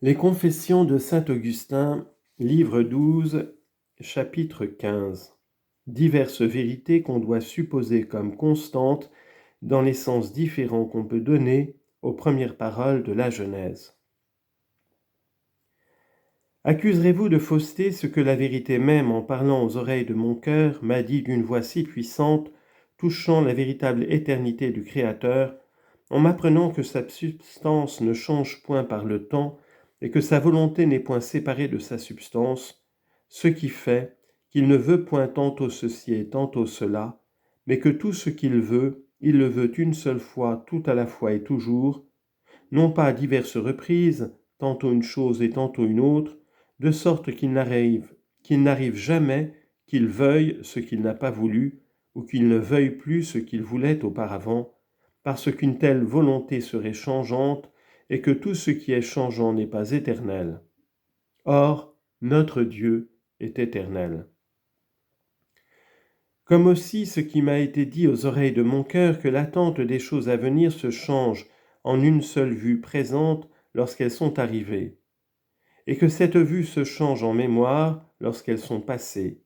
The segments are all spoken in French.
Les Confessions de saint Augustin, livre 12, chapitre 15. Diverses vérités qu'on doit supposer comme constantes dans les sens différents qu'on peut donner aux premières paroles de la Genèse. Accuserez-vous de fausseté ce que la vérité même, en parlant aux oreilles de mon cœur, m'a dit d'une voix si puissante, touchant la véritable éternité du Créateur, en m'apprenant que sa substance ne change point par le temps, et que sa volonté n'est point séparée de sa substance, ce qui fait qu'il ne veut point tantôt ceci et tantôt cela, mais que tout ce qu'il veut, il le veut une seule fois, tout à la fois et toujours, non pas à diverses reprises, tantôt une chose et tantôt une autre, de sorte qu'il n'arrive jamais qu'il veuille ce qu'il n'a pas voulu, ou qu'il ne veuille plus ce qu'il voulait auparavant, parce qu'une telle volonté serait changeante, et que tout ce qui est changeant n'est pas éternel. Or, notre Dieu est éternel. Comme aussi ce qui m'a été dit aux oreilles de mon cœur, que l'attente des choses à venir se change en une seule vue présente lorsqu'elles sont arrivées, et que cette vue se change en mémoire lorsqu'elles sont passées.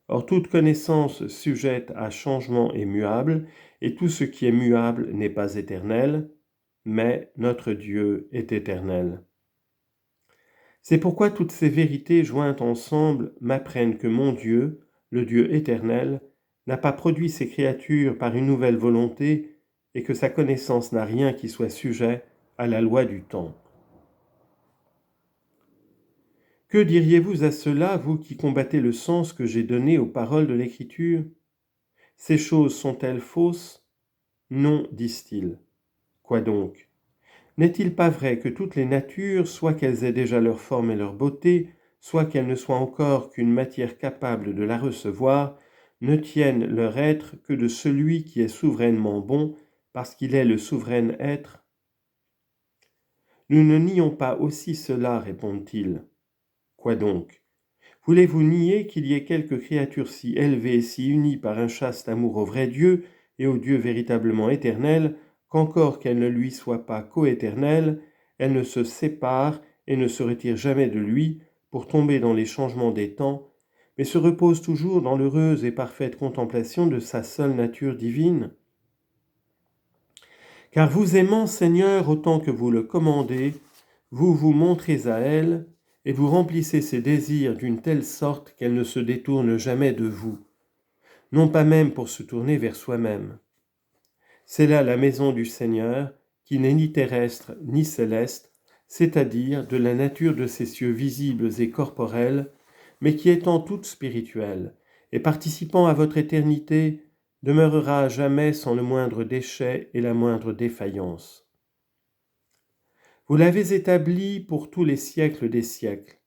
Or toute connaissance sujette à changement est muable, et tout ce qui est muable n'est pas éternel, mais notre Dieu est éternel. C'est pourquoi toutes ces vérités jointes ensemble m'apprennent que mon Dieu, le Dieu éternel, n'a pas produit ses créatures par une nouvelle volonté, et que sa connaissance n'a rien qui soit sujet à la loi du temps. Que diriez-vous à cela, vous qui combattez le sens que j'ai donné aux paroles de l'Écriture ? Ces choses sont-elles fausses ? Non, disent-ils. Quoi donc ? N'est-il pas vrai que toutes les natures, soit qu'elles aient déjà leur forme et leur beauté, soit qu'elles ne soient encore qu'une matière capable de la recevoir, ne tiennent leur être que de celui qui est souverainement bon, parce qu'il est le souverain être ? Nous ne nions pas aussi cela, répondent-ils. Quoi donc ? Voulez-vous nier qu'il y ait quelque créature si élevée et si unie par un chaste amour au vrai Dieu et au Dieu véritablement éternel, qu'encore qu'elle ne lui soit pas coéternelle, elle ne se sépare et ne se retire jamais de lui pour tomber dans les changements des temps, mais se repose toujours dans l'heureuse et parfaite contemplation de sa seule nature divine ? Car vous aimant, Seigneur, autant que vous le commandez, vous vous montrez à elle, et vous remplissez ses désirs d'une telle sorte qu'elle ne se détourne jamais de vous, non pas même pour se tourner vers soi-même. C'est là la maison du Seigneur, qui n'est ni terrestre ni céleste, c'est-à-dire de la nature de ces cieux visibles et corporels, mais qui étant toute spirituelle, et participant à votre éternité, demeurera à jamais sans le moindre déchet et la moindre défaillance. Vous l'avez établie pour tous les siècles des siècles.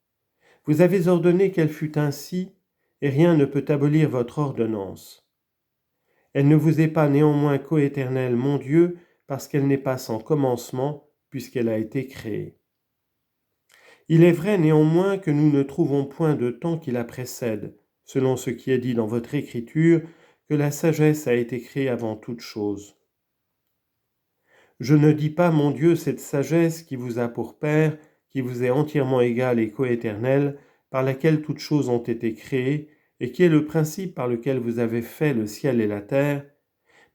Vous avez ordonné qu'elle fût ainsi, et rien ne peut abolir votre ordonnance. Elle ne vous est pas néanmoins coéternelle, mon Dieu, parce qu'elle n'est pas sans commencement, puisqu'elle a été créée. Il est vrai néanmoins que nous ne trouvons point de temps qui la précède, selon ce qui est dit dans votre écriture, que la sagesse a été créée avant toute chose. Je ne dis pas, mon Dieu, cette sagesse qui vous a pour Père, qui vous est entièrement égale et coéternelle, par laquelle toutes choses ont été créées, et qui est le principe par lequel vous avez fait le ciel et la terre,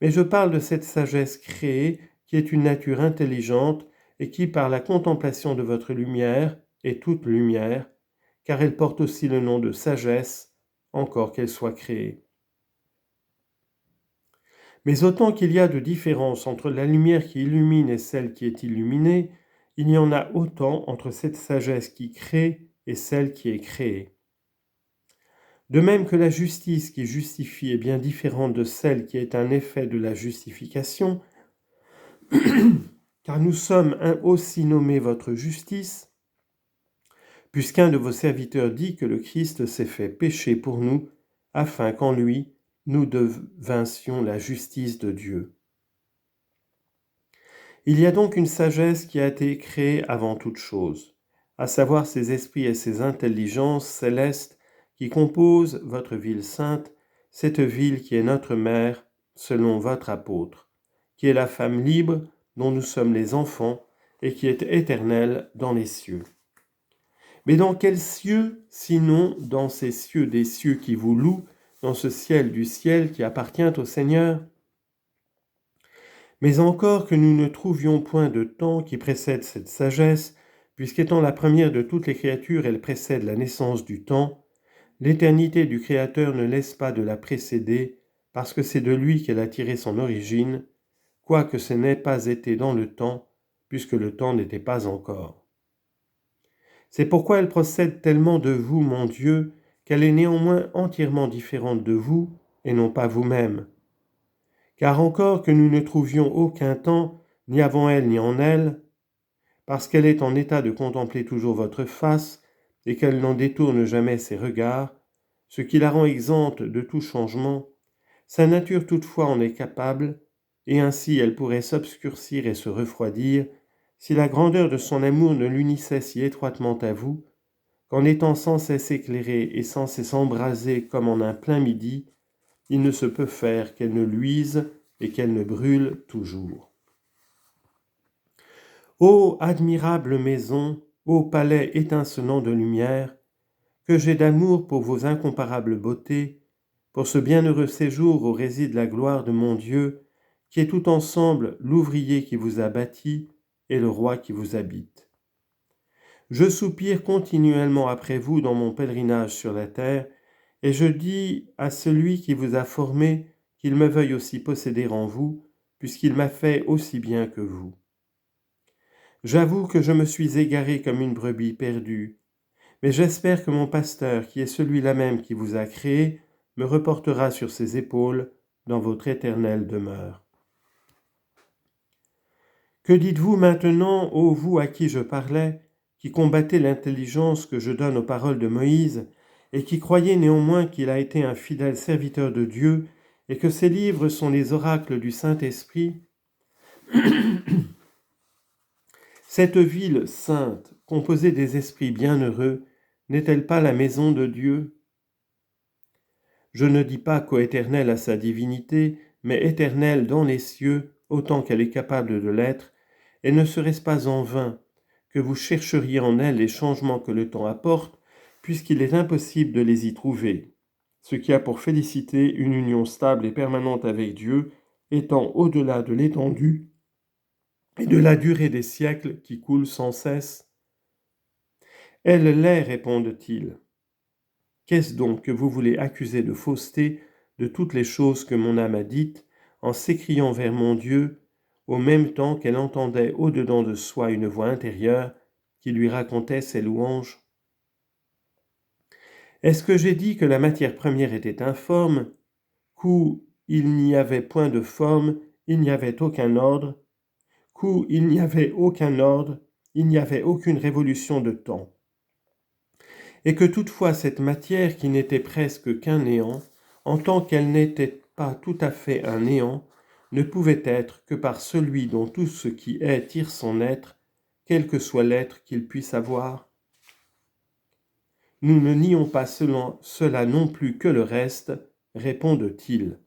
mais je parle de cette sagesse créée, qui est une nature intelligente, et qui, par la contemplation de votre lumière, est toute lumière, car elle porte aussi le nom de sagesse, encore qu'elle soit créée. Mais autant qu'il y a de différence entre la lumière qui illumine et celle qui est illuminée, il y en a autant entre cette sagesse qui crée et celle qui est créée. De même que la justice qui justifie est bien différente de celle qui est un effet de la justification, car nous sommes aussi nommés votre justice, puisqu'un de vos serviteurs dit que le Christ s'est fait pécher pour nous, afin qu'en lui, nous devinssions la justice de Dieu. Il y a donc une sagesse qui a été créée avant toute chose, à savoir ces esprits et ces intelligences célestes qui composent votre ville sainte, cette ville qui est notre mère, selon votre apôtre, qui est la femme libre dont nous sommes les enfants, et qui est éternel dans les cieux. Mais dans quels cieux, sinon dans ces cieux des cieux qui vous louent, dans ce ciel du ciel qui appartient au Seigneur? Mais encore que nous ne trouvions point de temps qui précède cette sagesse, puisqu'étant la première de toutes les créatures, elle précède la naissance du temps, l'éternité du Créateur ne laisse pas de la précéder, parce que c'est de lui qu'elle a tiré son origine, quoique ce n'ait pas été dans le temps, puisque le temps n'était pas encore. C'est pourquoi elle procède tellement de vous, mon Dieu, qu'elle est néanmoins entièrement différente de vous, et non pas vous-même. Car encore que nous ne trouvions aucun temps, ni avant elle ni en elle, parce qu'elle est en état de contempler toujours votre face, et qu'elle n'en détourne jamais ses regards, ce qui la rend exempte de tout changement, sa nature toutefois en est capable, et ainsi elle pourrait s'obscurcir et se refroidir, si la grandeur de son amour ne l'unissait si étroitement à vous, qu'en étant sans cesse éclairée et sans cesse embrasée comme en un plein midi, il ne se peut faire qu'elle ne luise et qu'elle ne brûle toujours. Ô admirable maison, ô palais étincelant de lumière, que j'ai d'amour pour vos incomparables beautés, pour ce bienheureux séjour où réside la gloire de mon Dieu, qui est tout ensemble l'ouvrier qui vous a bâti et le roi qui vous habite. Je soupire continuellement après vous dans mon pèlerinage sur la terre, et je dis à celui qui vous a formé qu'il me veuille aussi posséder en vous, puisqu'il m'a fait aussi bien que vous. J'avoue que je me suis égaré comme une brebis perdue, mais j'espère que mon pasteur, qui est celui-là même qui vous a créé, me reportera sur ses épaules dans votre éternelle demeure. Que dites-vous maintenant, ô vous à qui je parlais, qui combattez l'intelligence que je donne aux paroles de Moïse, et qui croyez néanmoins qu'il a été un fidèle serviteur de Dieu, et que ses livres sont les oracles du Saint-Esprit? Cette ville sainte, composée des esprits bienheureux, n'est-elle pas la maison de Dieu? Je ne dis pas coéternelle à sa divinité, mais éternelle dans les cieux, autant qu'elle est capable de l'être, et ne serait-ce pas en vain que vous chercheriez en elle les changements que le temps apporte, puisqu'il est impossible de les y trouver, ce qui a pour félicité une union stable et permanente avec Dieu, étant au-delà de l'étendue et de la durée des siècles qui coulent sans cesse? Elle l'est, répondent-ils. Qu'est-ce donc que vous voulez accuser de fausseté de toutes les choses que mon âme a dites, en s'écriant vers mon Dieu, au même temps qu'elle entendait au-dedans de soi une voix intérieure qui lui racontait ses louanges? Est-ce que j'ai dit que la matière première était informe, qu'où il n'y avait point de forme, il n'y avait aucun ordre, qu'où il n'y avait aucun ordre, il n'y avait aucune révolution de temps, et que toutefois cette matière qui n'était presque qu'un néant, en tant qu'elle n'était pas tout à fait un néant, ne pouvait être que par celui dont tout ce qui est tire son être, quel que soit l'être qu'il puisse avoir? Nous ne nions pas cela non plus que le reste, répondent-ils.